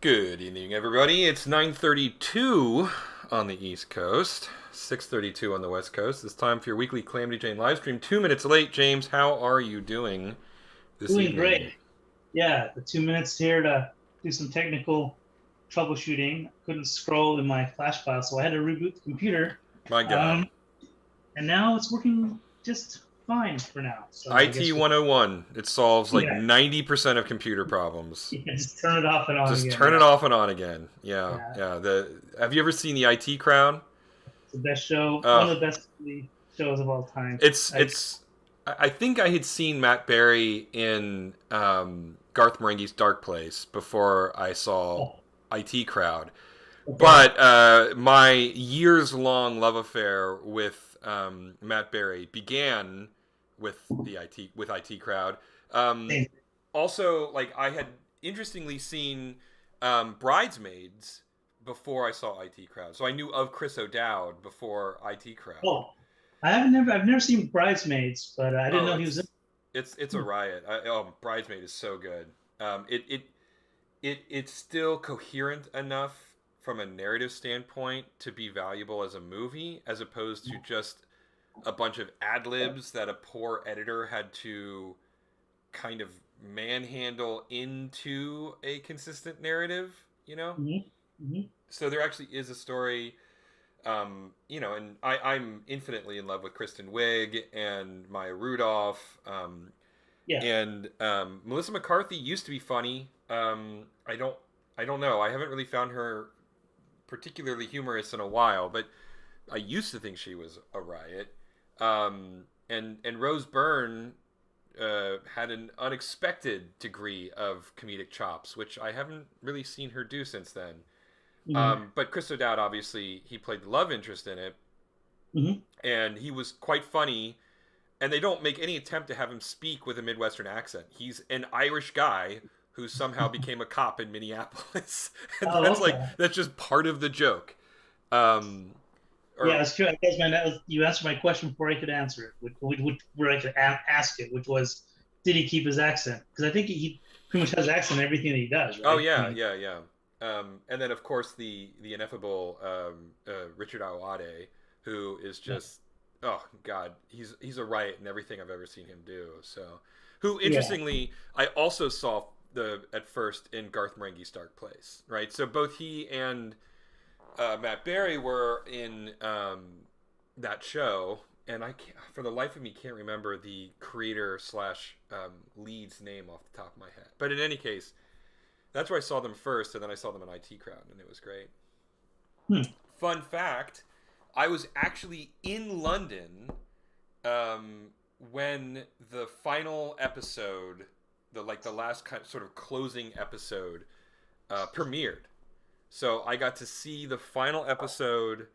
Good evening, everybody. It's 9:32 on the East Coast, 6:32 on the West Coast. It's time for your weekly Calamity Jane live stream. 2 minutes late, James. How are you doing this Doing evening? great. Yeah, the 2 minutes here to do some technical troubleshooting. Couldn't scroll in my flash file, so I had to reboot the computer. My God. Um, and now it's working just fine for now. So I IT guess 101. It solves like yeah, 90% of computer problems. yeah, just turn it off and on Just again. turn it Yeah, off and on again. Yeah, yeah. yeah. Have you ever seen the IT Crowd? It's the best show, one Uh, of the best shows of all time. it's I, it's. I think I had seen Matt Berry in Garth Marenghi's Dark Place before I saw oh, IT Crowd. okay. But my years-long love affair with Matt Berry began with IT Crowd. Um, Same. Also, like I had interestingly seen Bridesmaids before I saw IT Crowd, so I knew of Chris O'Dowd before IT Crowd. Oh, I've never seen Bridesmaids, but I didn't Oh, know he was in. it's a riot. Bridesmaid is so good. It's still coherent enough from a narrative standpoint to be valuable as a movie, as opposed to just a bunch of ad libs that a poor editor had to kind of manhandle into a consistent narrative. You know, Mm-hmm. so there actually is a story. And I'm infinitely in love with Kristen Wiig and Maya Rudolph. Yeah. And Melissa McCarthy used to be funny. I don't know. I haven't really found her particularly humorous in a while, but I used to think she was a riot. And Rose Byrne had an unexpected degree of comedic chops, which I haven't really seen her do since then. Mm-hmm. But Chris O'Dowd, obviously, he played the love interest in it, Mm-hmm. and he was quite funny. And they don't make any attempt to have him speak with a Midwestern accent. He's an Irish guy who somehow became a cop in Minneapolis, and Oh, okay. that's just part of the joke. Um, Yeah, or that's true. I guess you answered my question before I could answer it, where I could ask it, which was, did he keep his accent? Because I think he pretty much has accent in everything that he does, oh right? I yeah, mean, yeah, yeah. And then of course the ineffable Richard Ayoade, who is yeah, just oh god, he's a riot in everything I've ever seen him do. So, who yeah, interestingly I also saw the at first in Garth Marenghi's Dark Place, right? So both he and Matt Berry were in that show, and I can't, for the life of me, can't remember the creator slash lead's name off the top of my head. But in any case, that's where I saw them first, and then I saw them in IT Crowd, and it was great. hmm, Fun fact: I was actually in London when the final episode, the last kind of sort of closing episode, premiered. So I got to see the final episode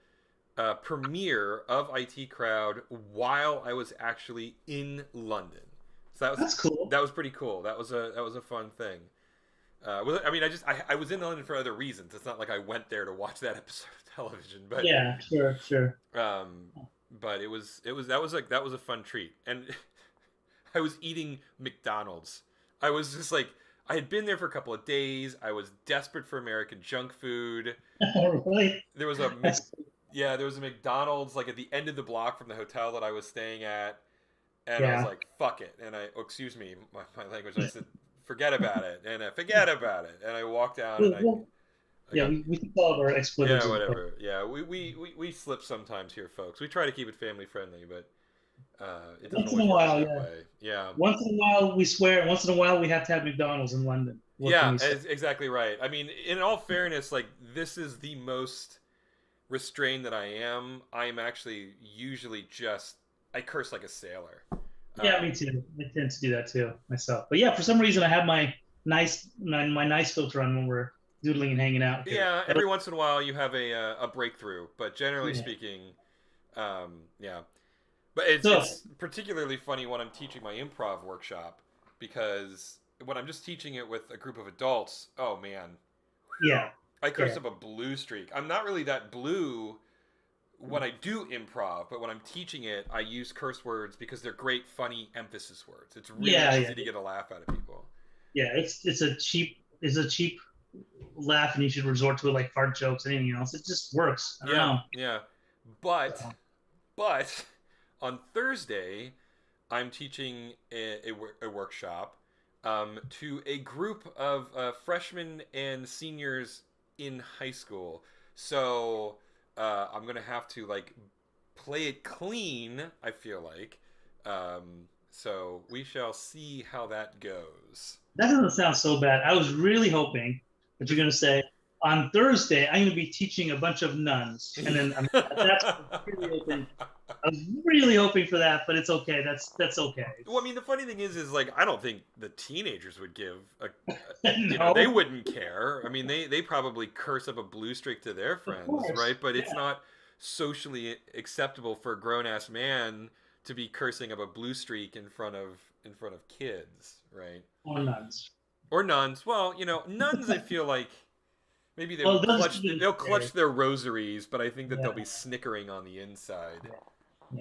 premiere of IT Crowd while I was actually in London. So that's cool. that was pretty cool. That was a fun thing. I mean, I was in London for other reasons. It's not like I went there to watch that episode of television, Yeah, sure, sure. um, but that was a fun treat. And I was eating McDonald's. I was just like I had been there for a couple of days. I was desperate for American junk food. Really? There was a That's yeah, there was a McDonald's like at the end of the block from the hotel that I was staying at, and I was yeah. like, "Fuck it," and excuse me, my language. I said, "Forget about it," and forget about it, and I walked down and Well, I yeah, got we can call our yeah, expletives. whatever. Yeah, we slip sometimes here, folks. We try to keep it family friendly, but it doesn't Once in a always work out while, that yeah. way. Yeah, Once in a while we swear. Once in a while we have to have McDonald's in London. What can yeah, we say? exactly right. I mean, in all fairness, like this is the most restrained that I am. I am actually usually just I curse like a sailor. Yeah, me Um, too. I tend to do that too myself. But yeah, for some reason I have my nice filter on when we're doodling and hanging out here. yeah, every once in a while you have a breakthrough, but generally Yeah. speaking, yeah. But So it's particularly funny when I'm teaching my improv workshop because when I'm just teaching it with a group of adults, oh man, yeah, I curse yeah, up a blue streak. I'm not really that blue when I do improv, but when I'm teaching it, I use curse words because they're great, funny emphasis words. It's really yeah, easy yeah, to get a laugh out of people. yeah. It's a cheap laugh and you should resort to it like fart jokes, anything else. It just works. I don't Yeah, know. yeah. But So, but on Thursday, I'm teaching a workshop to a group of freshmen and seniors in high school. So I'm gonna have to like play it clean. I feel like. So we shall see how that goes. that doesn't sound so bad. I was really hoping that you're going to say on Thursday I'm going to be teaching a bunch of nuns, and then that's really hoping. I was really hoping for that, but it's okay. That's okay. Well, I mean, the funny thing is like I don't think the teenagers would give they No, wouldn't care. I mean, they probably curse up a blue streak to their of friends, course, right? But yeah, it's not socially acceptable for a grown ass man to be cursing up a blue streak in front of kids, right? or nuns. Or nuns. Well, nuns. I feel like maybe Well, those are still they'll scary. clutch their rosaries, but I think that they'll Yeah, be snickering on the inside. yeah,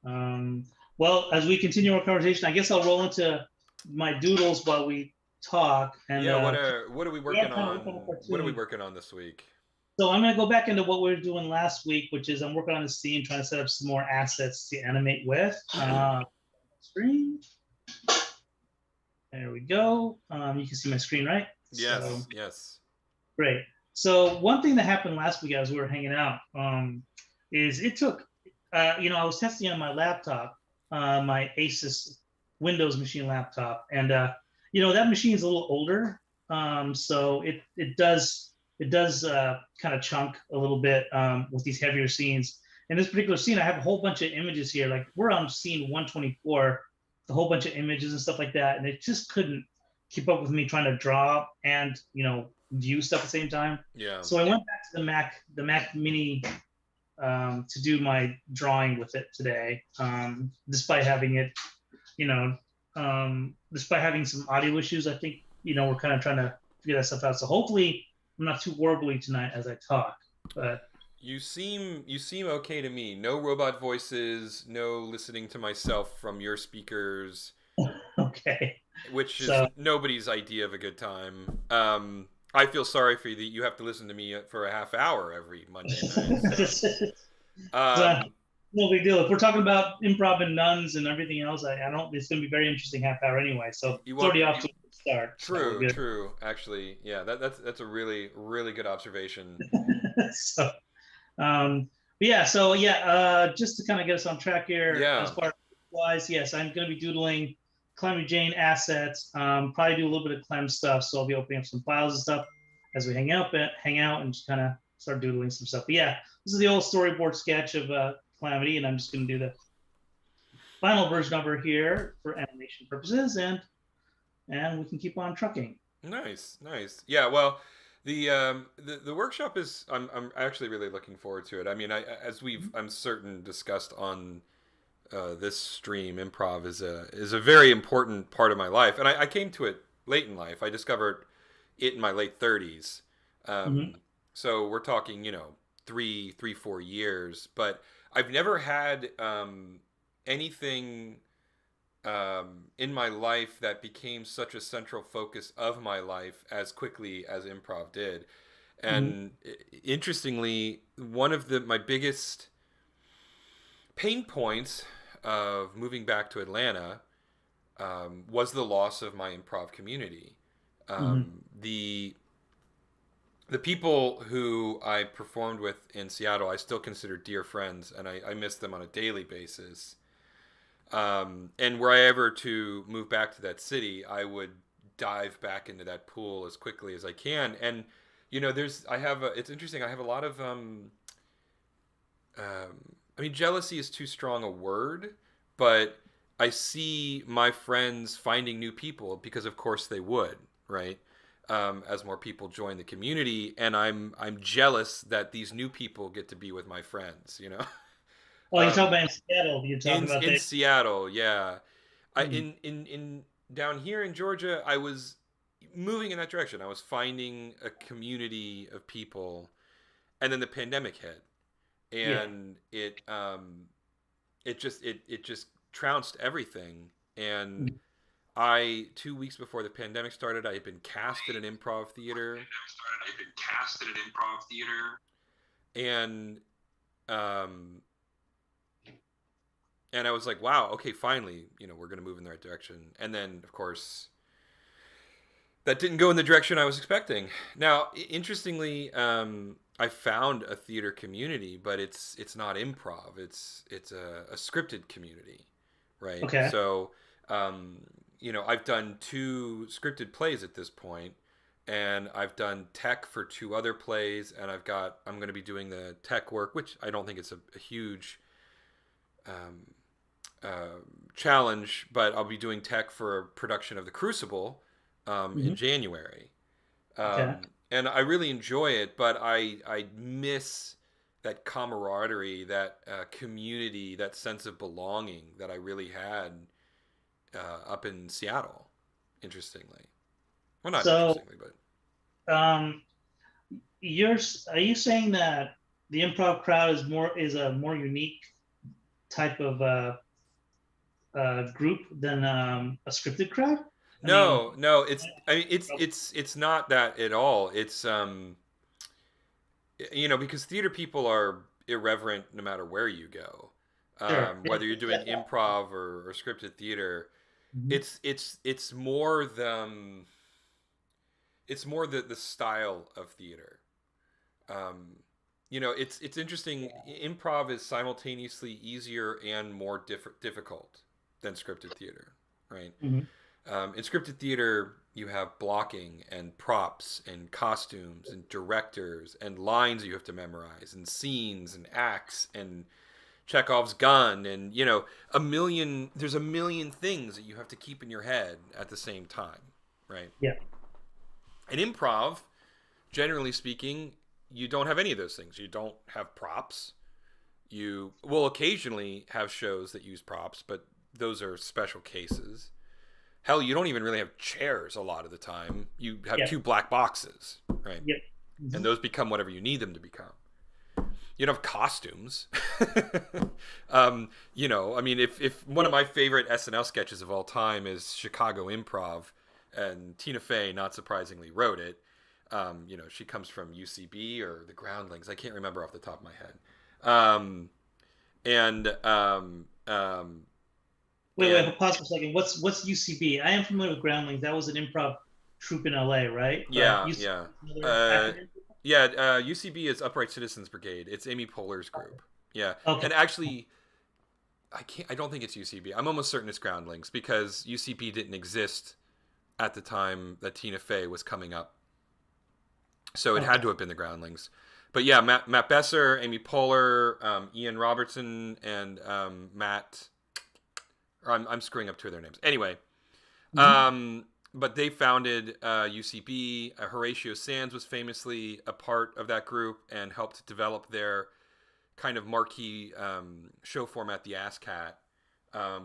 yeah. Um, well, as we continue our conversation, I guess I'll roll into my doodles while we talk, and Yeah. What are we yeah, working kind of working on a on? What are we cartoon. working on this week? So I'm gonna go back into what we were doing last week, which is I'm working on the scene, trying to set up some more assets to animate with. Screen. There we go. You can see my screen, right? So Yes. Yes. great. So one thing that happened last week as we were hanging out is it took, I was testing on my laptop, my Asus Windows machine laptop, and that machine is a little older, so it does kind of chunk a little bit with these heavier scenes. In this particular scene, I have a whole bunch of images here. Like we're on scene 124, a whole bunch of images and stuff like that, and it just couldn't keep up with me trying to draw and view stuff at the same time. Yeah. So I went back to the Mac Mini to do my drawing with it today, despite having it, despite having some audio issues. I think we're kind of trying to figure that stuff out. So hopefully I'm not too warbly tonight as I talk. But You seem okay to me. No robot voices, no listening to myself from your speakers, okay. which is So nobody's idea of a good time. I feel sorry for you that you have to listen to me for a half hour every Monday night. So, so um, no big deal. If we're talking about improv and nuns and everything else, I don't. It's going to be a very interesting half hour anyway. So you it's want already off to a good start. So we're true, good. true. Actually, yeah, that's a really really good observation. so but yeah, so yeah, just to kind of get us on track here, as Yeah, far as wise, yes, I'm going to be doodling Calamity Jane assets. Probably do a little bit of Clem stuff, so I'll be opening up some files and stuff as we hang out, and just kind of start doodling some stuff. But yeah, this is the old storyboard sketch of Calamity, and I'm just going to do the final version of her here for animation purposes, and we can keep on trucking. nice, nice. Yeah, well, the workshop is I'm actually really looking forward to it. I mean, as we've I'm certain discussed on this stream, improv is a very important part of my life, and I came to it late in life. I discovered it in my late 30s. Mm-hmm. So we're talking, 4 years, but I've never had anything in my life that became such a central focus of my life as quickly as improv did. Mm-hmm. And interestingly, one of my biggest pain points of moving back to Atlanta was the loss of my improv community. Mm-hmm. The people who I performed with in Seattle, I still consider dear friends, and I miss them on a daily basis. And were I ever to move back to that city, I would dive back into that pool as quickly as I can. And it's interesting. I have a lot of I mean, jealousy is too strong a word, but I see my friends finding new people because, of course, they would, right? As more people join the community, and I'm jealous that these new people get to be with my friends. Oh, you're talking um, about in Seattle. You're talking about in that. Seattle, yeah. I Mm-hmm. in down here in Georgia, I was moving in that direction. I was finding a community of people, and then the pandemic hit, Yeah. and it just trounced everything, and I 2 weeks before the pandemic started, I had been cast in an improv theater, and um, and I was like, wow, okay, finally, we're gonna move in the right direction. And then, of course, that didn't go in the direction I was expecting. Now, interestingly, I found a theater community, but it's not improv. It's a scripted community, right? Okay. So, um, I've done 2 scripted plays at this point, and I've done tech for 2 other plays, and I'm going to be doing the tech work, which I don't think it's a huge um, challenge, but I'll be doing tech for a production of The Crucible in Hmm. January. Okay. And I really enjoy it, but I miss that camaraderie, that community, that sense of belonging that I really had up in Seattle. Interestingly, well, not So, interestingly, but um, are you saying that the improv crowd is a more unique type of group than a scripted crowd? I mean, no, no, it's not that at all. It's because theater people are irreverent no matter where you go. sure. Yeah, Whether you're doing improv or scripted theater, mhm. it's more the style of theater. Um, it's interesting. Improv is simultaneously easier and more difficult than scripted theater, right? Mhm. In scripted theater, you have blocking and props and costumes and directors and lines you have to memorize and scenes and acts and Chekhov's gun and there's a million things that you have to keep in your head at the same time, right? Yeah. In improv, generally speaking, you don't have any of those things. You don't have props. You will occasionally have shows that use props, but those are special cases. Hell, you don't even really have chairs a lot of the time. You have Yeah. 2 black boxes, right? Yep. And Mhm. those become whatever you need them to become. You don't have costumes. I mean, if one Yeah. of my favorite SNL sketches of all time is Chicago Improv, and Tina Fey, not surprisingly, wrote it. She comes from UCB or the Groundlings. I can't remember off the top of my head. And and Pause for a second. What's UCB? I am familiar with Groundlings. That was an improv troupe in LA, right? But yeah, UCB yeah, is another uh, acronym? yeah. UCB is Upright Citizens Brigade. It's Amy Poehler's group. Yeah, Okay. and actually, I can't. I don't think it's UCB. I'm almost certain it's Groundlings because UCB didn't exist at the time that Tina Fey was coming up, so it had Okay. to have been the Groundlings. But yeah, Matt Besser, Amy Poehler, Ian Robertson, and Matt. Or I'm screwing up 2 of their names. Anyway, Hmm. um, but they founded UCB. Horatio Sands was famously a part of that group and helped develop their kind of marquee show format, the AssCat,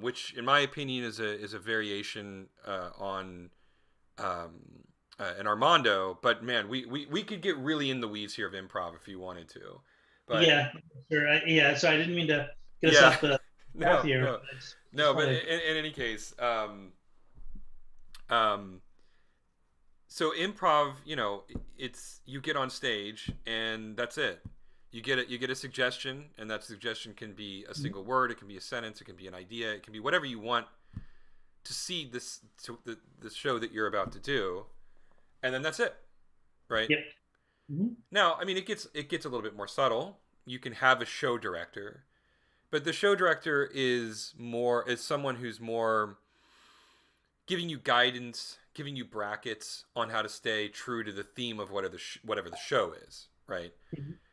which, in my opinion, is a variation on an Armando. But man, we could get really in the weeds here of improv if you wanted to. But Yeah, sure. Yeah, so I didn't mean to get us yeah, off the path no, here, no, but I just no. But wanted to. in any case, um, so improv, it's you get on stage and that's it. You get a suggestion, and that suggestion can be a Mhm. single word, it can be a sentence, it can be an idea, it can be whatever you want to see the show that you're about to do, and then that's it, right? Yep. Hmm. Now, I mean, it gets a little bit more subtle. You can have a show director, but the show director is someone who's more giving you guidance, giving you brackets on how to stay true to the theme of whatever the show is, right?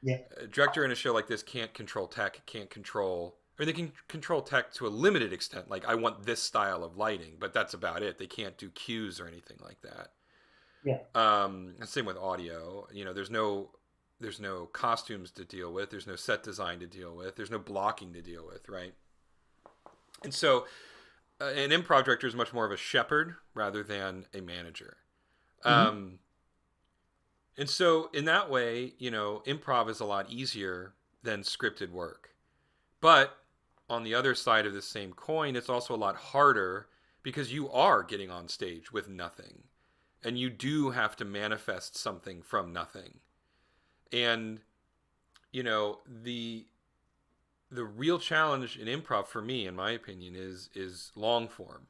Yeah. A director in a show like this can't control tech, can't control, or they can control tech to a limited extent. Like, I want this style of lighting, but that's about it. They can't do cues or anything like that. Yeah. Same with audio. There's no costumes to deal with. There's no set design to deal with. There's no blocking to deal with, right? And so, an improv director is much more of a shepherd rather than a manager. Hmm. Um, and so, in that way, improv is a lot easier than scripted work. But on the other side of the same coin, it's also a lot harder because you are getting on stage with nothing, and you do have to manifest something from nothing. And the real challenge in improv for me, in my opinion, is long form,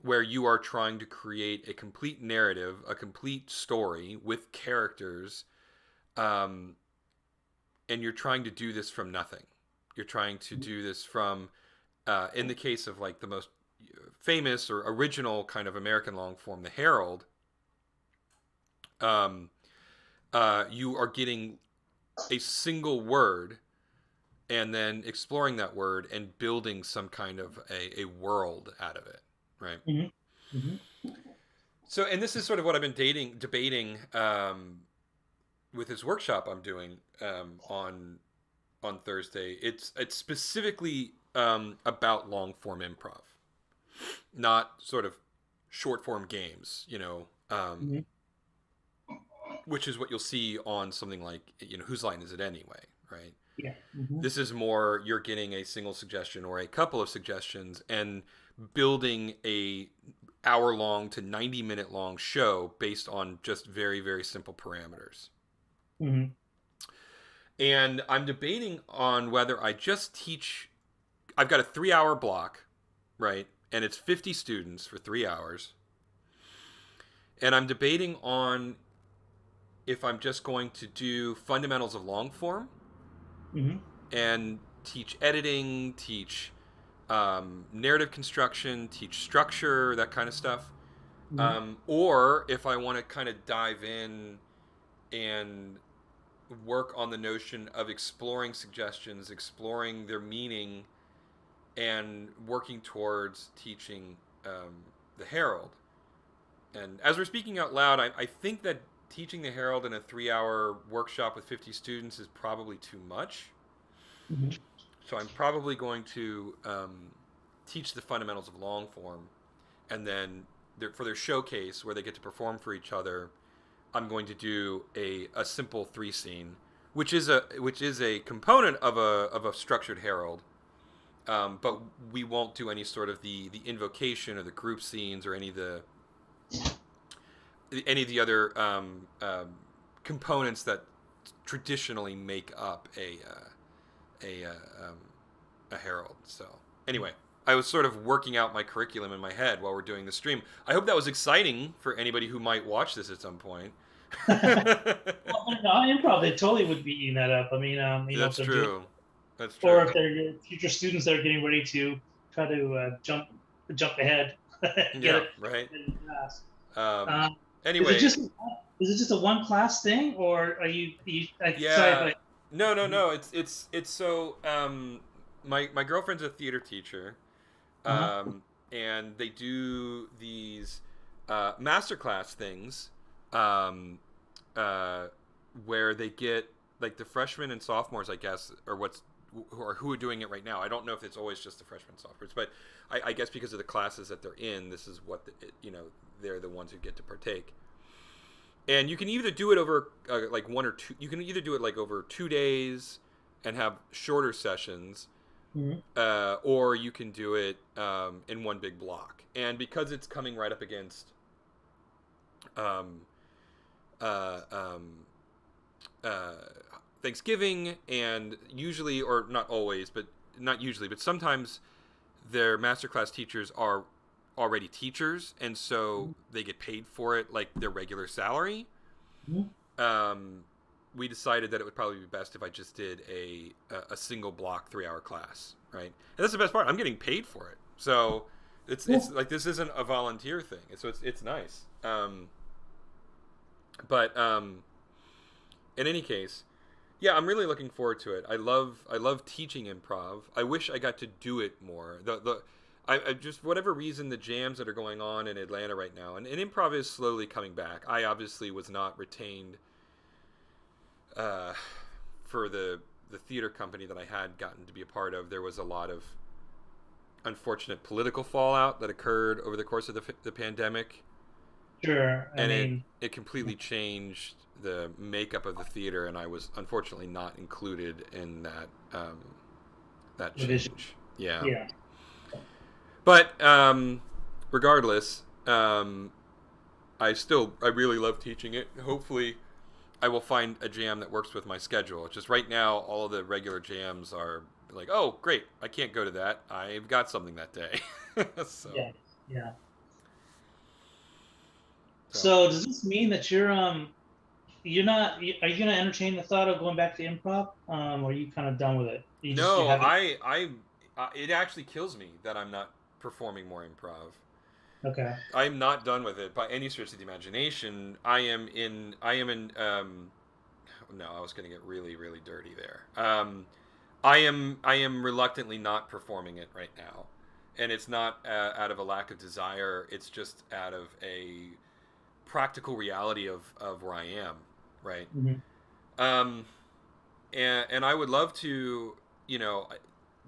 where you are trying to create a complete narrative, a complete story with characters, and you're trying to do this from nothing. You're trying to do this from, in the case of like the most famous or original kind of American long form, The Herald. You are getting a single word and then exploring that word and building some kind of a world out of it, right? Mm-hmm. Mm-hmm. So, and this is sort of what I've been debating with this workshop I'm doing on Thursday. It's specifically about long form improv, not sort of short form games, Mm-hmm. which is what you'll see on something like Whose Line Is It Anyway, right? Yeah. Mm-hmm. This is more you're getting a single suggestion or a couple of suggestions and building a hour long to 90-minute long show based on just very, very simple parameters. Mm-hmm. And I'm debating on whether I just teach. I've got a 3-hour block, right? And it's 50 students for 3 hours. And I'm debating on if I'm just going to do fundamentals of long form, Mm-hmm. and teach editing, teach narrative construction, teach structure, that kind of stuff. Mm-hmm. Or if I want to kind of dive in and work on the notion of exploring suggestions, exploring their meaning, and working towards teaching the Herald. And as we're speaking out loud, I think that teaching the Herald in a 3-hour workshop with 50 students is probably too much. Mm-hmm. So I'm probably going to teach the fundamentals of long form, and then for their showcase where they get to perform for each other, I'm going to do a simple 3 scene, which is a component of a structured Herald, but we won't do any sort of the invocation or the group scenes or any of the other components that traditionally make up a Herald. So anyway, I was sort of working out my curriculum in my head while we're doing the stream. I hope that was exciting for anybody who might watch this at some point. Well, no, improv, they totally would be eating that up. I mean, That's true. That's true. Or if they're future students that are getting ready to try to jump ahead, yeah, right. in class. Anyway, is it just a one class thing, or are you yeah. sorry, No. It's so my girlfriend's a theater teacher, and they do these masterclass things where they get like the freshmen and sophomores, I guess, or who are doing it right now. I don't know if it's always just the freshmen and sophomores, but I guess because of the classes that they're in, this is what they're the ones who get to partake. And you can either do it over like 1 or 2. You can either do it like over 2 days and have shorter sessions, or you can do it in one big block. And because it's coming right up against Thanksgiving, and usually, or not always, but not usually, but sometimes their masterclass teachers are already teachers, and so they get paid for it like their regular salary. We decided that it would probably be best if I just did a single block 3-hour class, right? And that's the best part. I'm getting paid for it, so it's like this isn't a volunteer thing. So it's nice. But in any case, yeah, I'm really looking forward to it. I love teaching improv. I wish I got to do it more. I just, for whatever reason, the jams that are going on in Atlanta right now, and improv is slowly coming back. I obviously was not retained for the theater company that I had gotten to be a part of. There was a lot of unfortunate political fallout that occurred over the course of the pandemic. Sure. I And mean, it completely changed the makeup of the theater, and I was unfortunately not included in that change. Yeah. But regardless, I really love teaching it. Hopefully, I will find a jam that works with my schedule. It's just right now, all of the regular jams are like, oh, great, I can't go to that. I've got something that day. so, Yeah, yeah. so So does this mean that you're not are you gonna entertain the thought of going back to improv? Or are you kind of done with it? You no, haven't. it actually kills me that I'm not performing more improv. Okay. I'm not done with it by any stretch of the imagination. No, I was going to get really, really dirty there. I am reluctantly not performing it right now, and it's not out of a lack of desire. It's just out of a practical reality of where I am, right? Hmm. Um, and I would love to, you know,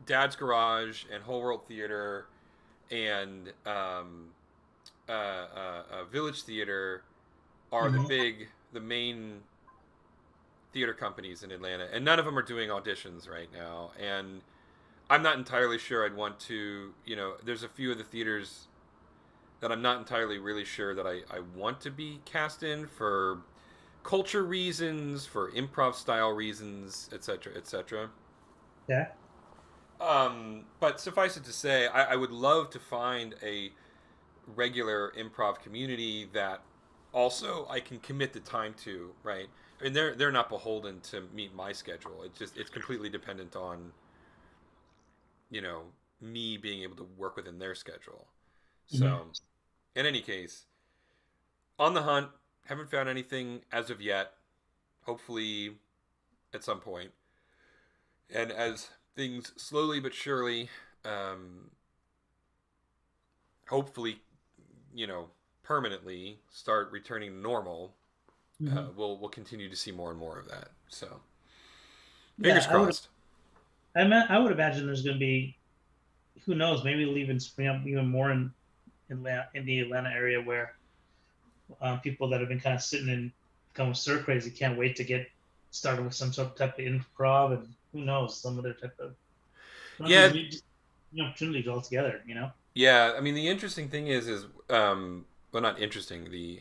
Dad's Garage and Whole World Theater and Village Theater are Hmm. the main theater companies in Atlanta, and none of them are doing auditions right now. And I'm not entirely sure I'd want to, there's a few of the theaters that I'm not entirely really sure that I want to be cast in for culture reasons, for improv style reasons, etc., etc. Yeah. But suffice it to say, I would love to find a regular improv community that also I can commit the time to, right? I mean, they're not beholden to meet my schedule. It's completely dependent on, you know, me being able to work within their schedule. Hmm. So, in any case, on the hunt, haven't found anything as of yet. Hopefully, at some point, and as things slowly but surely, um, hopefully, permanently start returning to normal, Hmm. we'll continue to see more and more of that. So, Yeah, fingers crossed. I would imagine there's going to be, who knows, maybe it'll even spring up even more in the Atlanta area where people that have been kind of sitting and going stir crazy can't wait to get started with some sort of type of improv, and who knows, some other type of one of these Yeah, new opportunities altogether. yeah. I mean, the interesting thing is, well, not interesting. The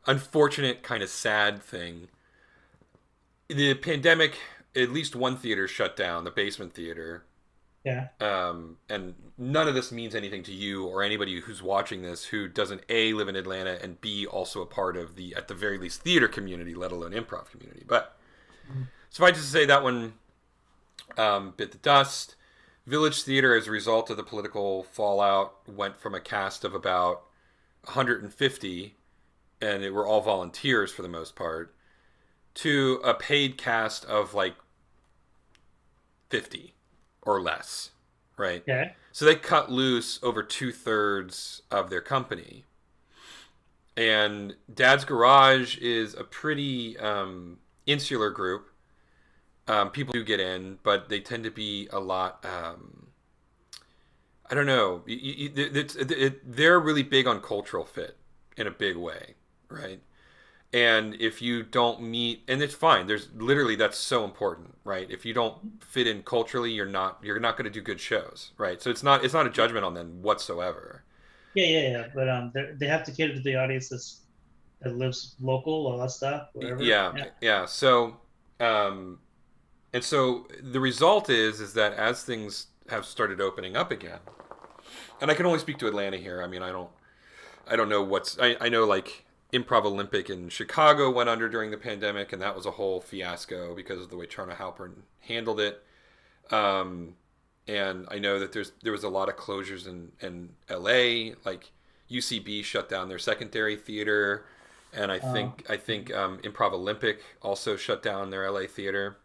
unfortunate, kind of sad thing. The pandemic. At least one theater shut down, the Basement Theater. Yeah. And none of this means anything to you or anybody who's watching this who doesn't A, live in Atlanta, and B, also a part of the, at the very least, theater community, let alone improv community. But Mhm. suffice to say, that one bit the dust. Village Theater, as a result of the political fallout, went from a cast of about 150, and it were all volunteers for the most part, to a paid cast of like 50 or less, right? Okay. So they cut loose over 2/3 of their company. And Dad's Garage is a pretty insular group. People do get in, but they tend to be a lot. I don't know. They're really big on cultural fit in a big way, right? And if you don't meet, and it's fine. There's literally, that's so important, right? If you don't fit in culturally, you're not going to do good shows, right? So it's not a judgment on them whatsoever. Yeah, yeah, yeah. But they have to cater to the audience that lives local, all that stuff, whatever. Yeah, Yeah. yeah. Um, and so the result is that as things have started opening up again, and I can only speak to Atlanta here. I mean, I don't know I know like Improv Olympic in Chicago went under during the pandemic, and that was a whole fiasco because of the way Charna Halpern handled it. Um, and I know that there was a lot of closures in LA, like UCB shut down their secondary theater, and I think Improv Olympic also shut down their LA theater.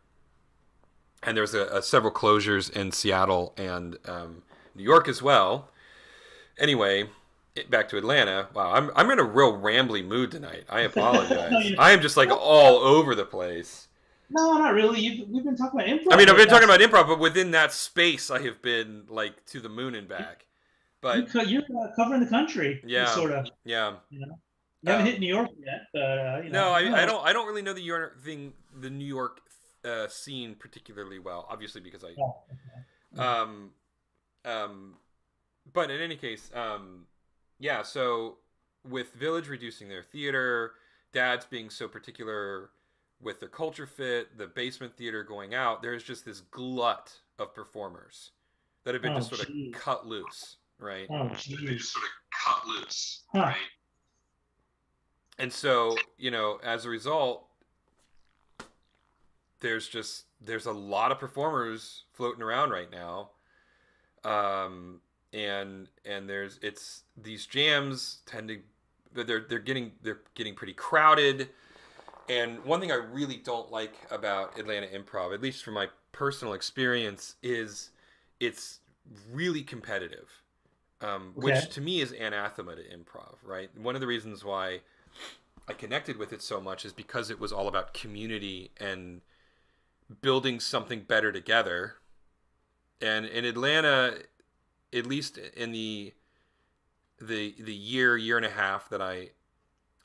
And there's several closures in Seattle and New York as well. Anyway, back to Atlanta. Wow, I'm in a real rambly mood tonight. I No, apologize. I am just like no, all over the place. no, not really. We've been talking about I improv mean, for I've the been talking past. about improv, but within that space, I have been like to the moon and back. But You're covering the country, yeah, sort of. yeah. You know, you haven't hit Um, New York yet, but no, I no. don't really know the New York scene particularly well. Obviously, because Oh, okay. Yeah. um um but in any case, yeah. So with Village reducing their theater, Dad's being so particular with the culture fit, the basement theater going out, there's just this glut of performers that have been Oh, just sort of geez. cut loose, right? Oh, geez. Sort of cut loose. Huh. Right. And so, as a result, there's a lot of performers floating around right now. And there's it's these jams tend to they're getting pretty crowded. And one thing I really don't like about Atlanta Improv, at least from my personal experience, is it's really competitive, Okay. which to me is anathema to improv, right? One of the reasons why I connected with it so much is because it was all about community and building something better together. And in Atlanta, at least in the year and a half that I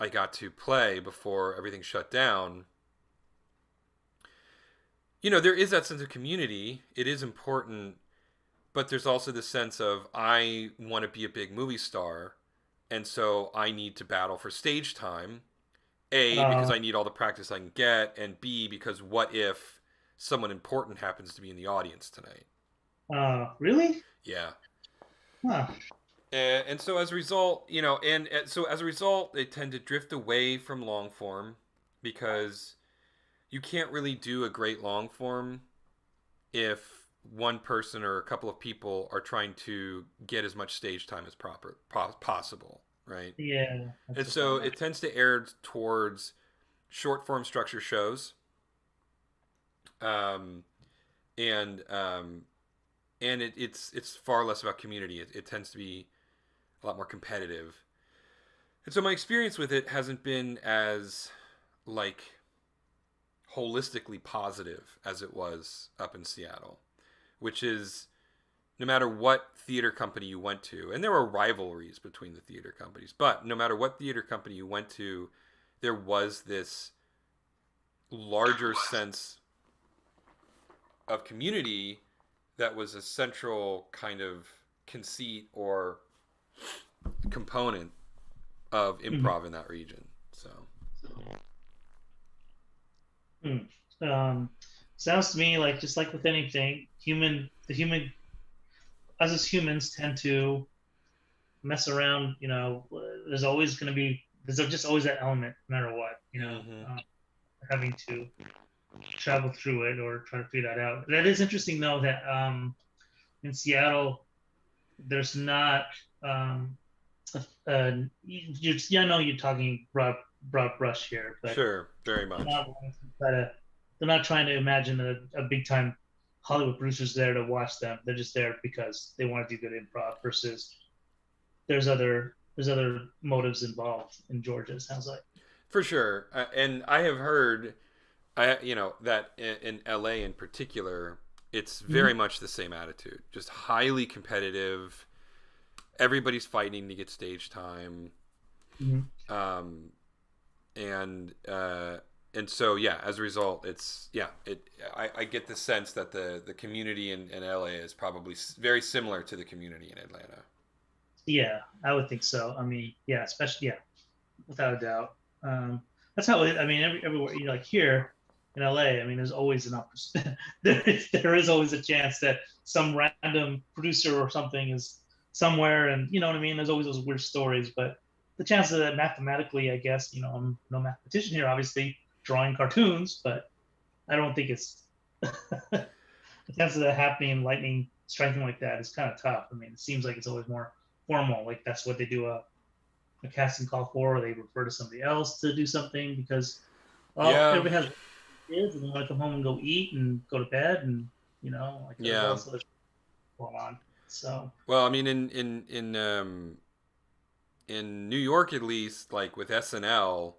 got to play before everything shut down, there is that sense of community. It is important, but there's also the sense of I want to be a big movie star, and so I need to battle for stage time. A, because Uh, I need all the practice I can get, and B, because what if someone important happens to be in the audience tonight? really? Yeah. Huh. And so as a result, so as a result, they tend to drift away from long form because you can't really do a great long form if one person or a couple of people are trying to get as much stage time as possible, right? Yeah, that's And a so bummer. it tends to err towards short form structure shows, um, and it's far less about community. It tends to be a lot more competitive. And so my experience with it hasn't been as like holistically positive as it was up in Seattle, which is no matter what theater company you went to, and there were rivalries between the theater companies, but no matter what theater company you went to, there was this larger sense of community that was a central kind of conceit or component of Mhm. improv in that region. So Hmm. Sounds to me like just like with anything, the human, us as humans tend to mess around. There's always going to be, there's just always that element, no matter what. mm-hmm. Having to travel through it or try to figure that out. That is interesting though that in Seattle there's not um, yeah, I know you're talking broad brush here, but Sure, very they're much. not wanting to try to, they're not trying to imagine a big time Hollywood producer's there to watch them. They're just there because they want to do good improv versus there's other motives involved in Georgia, it sounds like. For sure. And I have heard that in LA in particular, it's very Mm-hmm. much the same attitude. Just highly competitive. Everybody's fighting to get stage time. Mm-hmm. Um and and so yeah, as a result, I get the sense that the community in LA is probably very similar to the community in Atlanta. Yeah, I would think so. I mean, yeah, especially yeah, without a doubt. That's how it. I mean, everywhere like here in LA. I mean, there's always an opportunity. there is always a chance that some random producer or something is somewhere, and you know what I mean. There's always those weird stories, but the chances of that mathematically, I guess, I'm no mathematician here, obviously drawing cartoons, but I don't think it's the chances of that happening and lightning striking like that is kind of tough. I mean, it seems like it's always more formal, like that's what they do a casting call for, or they refer to somebody else to do something because well, Yeah, everybody has kids and they want to come home and go eat and go to bed and like there's yeah. also this going on. So Well, I mean, in New York at least, like with SNL,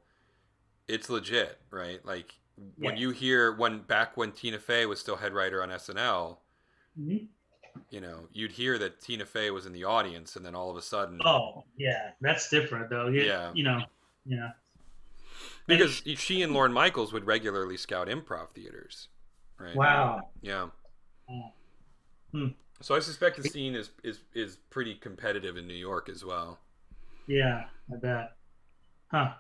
it's legit, right? Like when yeah. you hear when Tina Fey was still head writer on SNL, Mhm. you'd hear that Tina Fey was in the audience, and then all of a sudden, Oh yeah, that's different though. You, yeah, you know, yeah. And because she and Lorne Michaels would regularly scout improv theaters, right? wow. Yeah, Oh, hmm. So I suspect the scene is pretty competitive in New York as well. Yeah, I bet. Huh.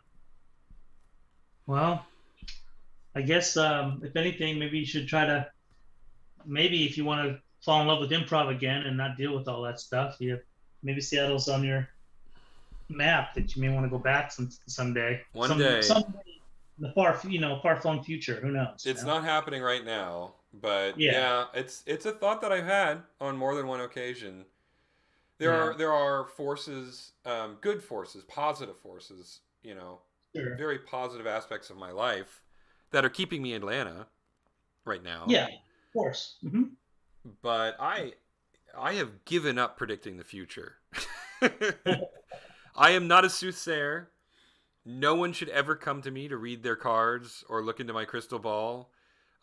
Well, I guess if anything, maybe you should try to maybe if you want to fall in love with improv again and not deal with all that stuff, you maybe Seattle's on your map that you may want to go back someday, One day. someday in the far far flung future. Who knows? It's not happening right now, but Yeah, yeah, it's a thought that I've had on more than one occasion. yeah, There are forces, good forces, positive forces, sure, very positive aspects of my life that are keeping me in Atlanta right now. yeah, of course. But I have given up predicting the future. I am not a soothsayer. No one should ever come to me to read their cards or look into my crystal ball.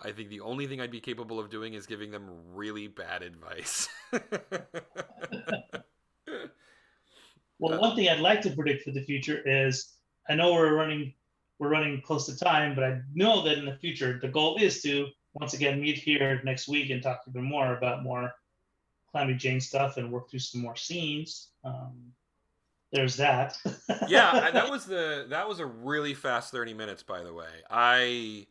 I think the only thing I'd be capable of doing is giving them really bad advice. Well, one thing I'd like to predict for the future is I know we're running close to time, but I know that in the future the goal is to once again meet here next week and talk even more about more Calamity Jane stuff and work through some more scenes. There's that. Yeah, that was a really fast 30 minutes, by the way. I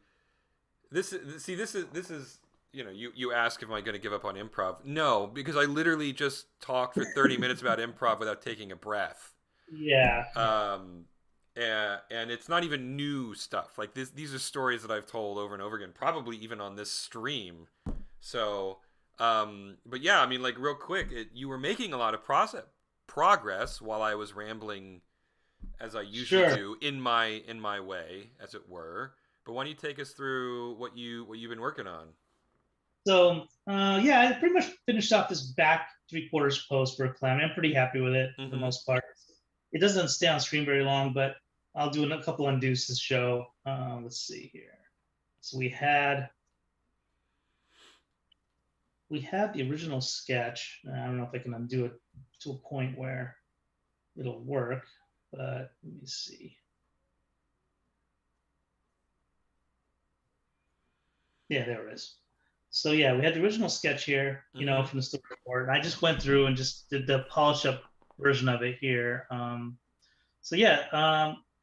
this is see this is you ask if am I going to give up on improv? No, because I literally just talked for 30 minutes about improv without taking a breath. Yeah. Um, and it's not even new stuff. Like these are stories that I've told over and over again, probably even on this stream. So, but yeah, I mean, like real quick, you were making a lot of progress while I was rambling, as I usually Sure. do in my way, as it were. But why don't you take us through what you've been working on? So yeah, I pretty much finished off this back 3/4 post for Calamity. I'm pretty happy with it for the Mm-hmm. most part. It doesn't stay on screen very long, but I'll do a couple undos this show. Let's see here. So we had the original sketch. I don't know if I can undo it to a point where it'll work, but let me see. Yeah, there it is. So yeah, we had the original sketch here, Mm-hmm. from the storyboard. And I just went through and just did the polish up version of it here. So yeah,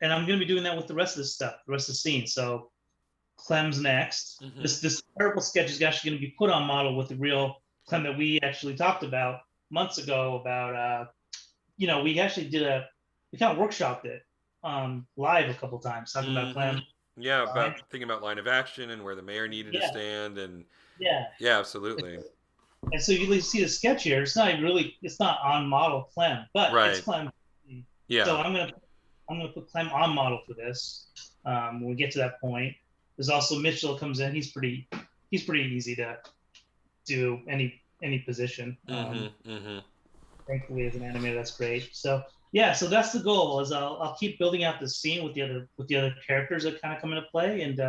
and I'm gonna be doing that with the rest of the stuff, the rest of the scene. So Clem's next. Mm-hmm. This terrible sketch is actually going to be put on model with the real Clem that we actually talked about months ago. About we actually we kind of workshopped it live a couple times, talking about Mm-hmm. Clem. Yeah, about thinking about line of action and where the mayor needed to Yeah, stand, and yeah. yeah, absolutely. And so you see the sketch here. It's not on model Clem, but it's Right. Clem. So Yeah. I'm gonna put Clem on model for this when we get to that point. There's also Mitchell comes in. He's pretty easy to do any position. Mm-hmm. Mm-hmm. Thankfully, as an animator, that's great. So yeah, so that's the goal. Is I'll keep building out the scene with the other characters that kind of come into play, and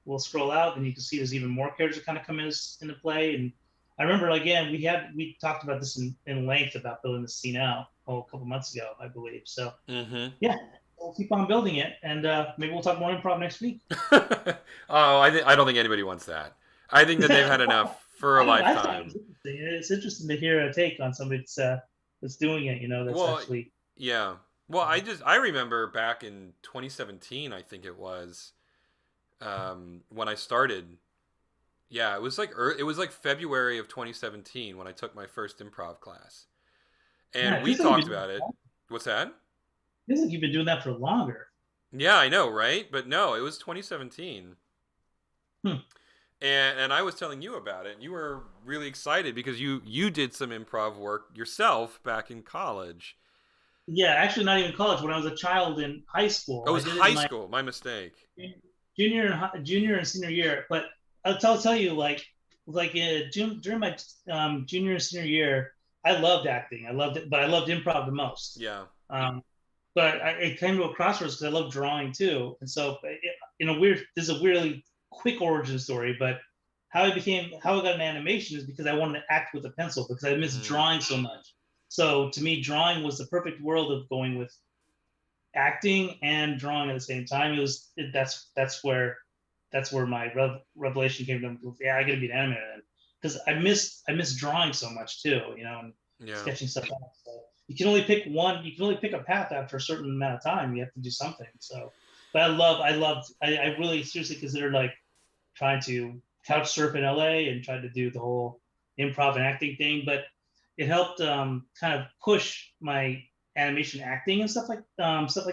we'll scroll out, and you can see there's even more characters that kind of come into play. And I remember again we talked about this in length about building the scene out a couple months ago, I believe. So Mm-hmm. yeah, we'll keep on building it, and maybe we'll talk more improv next week. Oh, I don't think anybody wants that. I think that they've had enough for a I don't know. I thought it lifetime. was interesting. It's interesting to hear a take on somebody that's doing it. That's Well, actually yeah. Well, I remember back in 2017, I think it was, when I started. Yeah, it was like February of 2017 when I took my first improv class, yeah. and It we feels like you've talked been about it. What's that? doing that for longer. Yeah, I know, right? But no, it was 2017. Hmm. And I was telling you about it, and you were really excited because you did some improv work yourself back in college. Yeah, actually, not even college. When I was a child in high Oh, it school, I was did it in high my school. My mistake. junior and senior year. But tell you, during my junior and senior year, I loved acting. I loved it, but I loved improv the most. Yeah. Um, but it came to a crossroads because I love drawing too. And so, this is a weirdly quick origin story, but how I got an animation is because I wanted to act with a pencil because I miss Mm. drawing so much. So to me, drawing was the perfect world of going with acting and drawing at the same time. That's where my revelation came from. Yeah, I got to be an animator then because I miss drawing so much too, and Yeah. sketching stuff out. So you can only pick one. You can only pick a path after a certain amount of time. You have to do something. So, but I really seriously considered like trying to couch surf in LA and tried to do the whole improv and acting thing, but it helped kind of push my animation acting and stuff like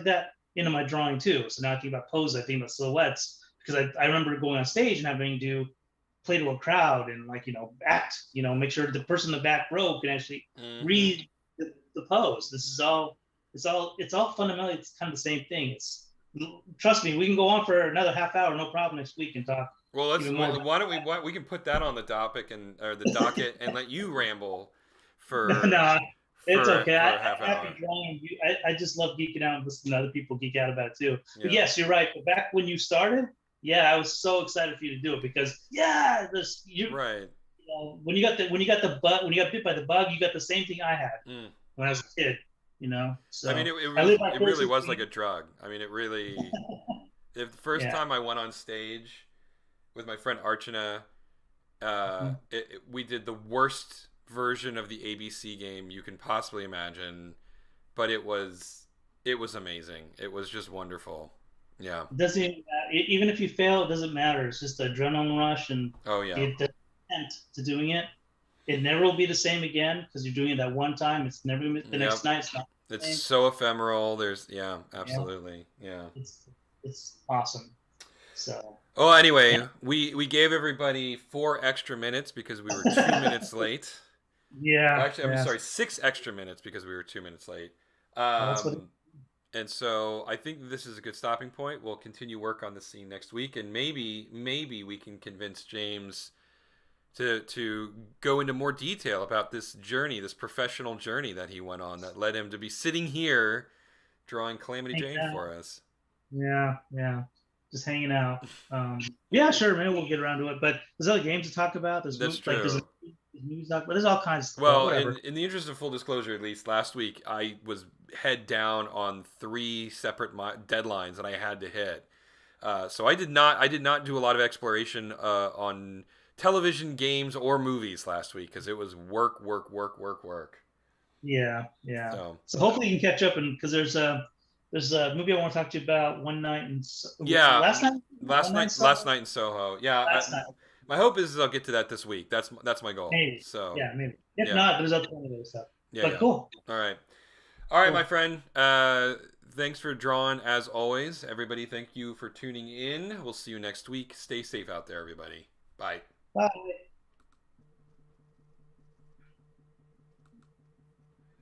that into my drawing too. So now I think about poses, I think about silhouettes because I remember going on stage and having to play to a crowd and like act, make sure the person in the back row can actually read the pose. This is all it's all fundamentally it's kind of the same thing. It's trust me, we can go on for another half hour, no problem next week and talk Well, even more. why don't we can put that on the topic or the docket and let you ramble for No, it's okay. for I, a half I happy hour. drawing. I just love geeking out and listening to other people geek out about it too. But Yeah. yes, you're right. But back when you started, yeah, I was so excited for you to do it because yeah, Right. when you got the bug when you got bit by the bug, you got the same thing I had Mm. when I was a kid. I mean, So I live it really vicariously was through like a drug. I mean, it really. The first yeah. time I went on stage with my friend Archana, Mhm. we did the worst version of the ABC game you can possibly imagine, but it was amazing. It was just wonderful. Yeah. It doesn't even if you fail, it doesn't matter. It's just the adrenaline rush and Oh yeah. the intent to doing it. It never will be the same again because you're doing it that one time. It's never the Yep. next night. It's not the It's same. so ephemeral. There's yeah, Yeah, absolutely. Yeah. it's awesome. So Oh, yeah, anyway, we gave everybody 4 extra minutes because we were 2 minutes late. yeah, Actually, I'm yeah. sorry, 6 extra minutes because we were 2 minutes late. Well, that's what. Um, and so I think this is a good stopping point. We'll continue work on the scene next week, and maybe we can convince James to go into more detail about this journey, this professional journey that he went on that led him to be sitting here drawing Calamity Hanging Jane out. for us. Yeah, yeah. Just hanging out. Yeah, sure. Maybe we'll get around to it. But there's other games to talk about. That's There's true. movies to talk about. There's all kinds of stuff. But Well, whatever. in the interest of full disclosure, at least last week I was head down on 3 separate deadlines that I had to hit. So I did not do a lot of exploration on television, games, or movies last week because it was work, work, work, work, work. Yeah, yeah. So So hopefully you can catch up and because there's a movie I want to talk to you about one night and yeah, last night, one night, so last night in Soho. Yeah, last night. my hope is I'll get to that this week. That's my goal. Maybe. So Yeah, maybe. If yeah, not, there's other plenty of other stuff. yeah, But yeah. cool. All right, my Cool. friend. Thanks for drawing as always. Everybody, thank you for tuning in. We'll see you next week. Stay safe out there, everybody. Bye. Bye.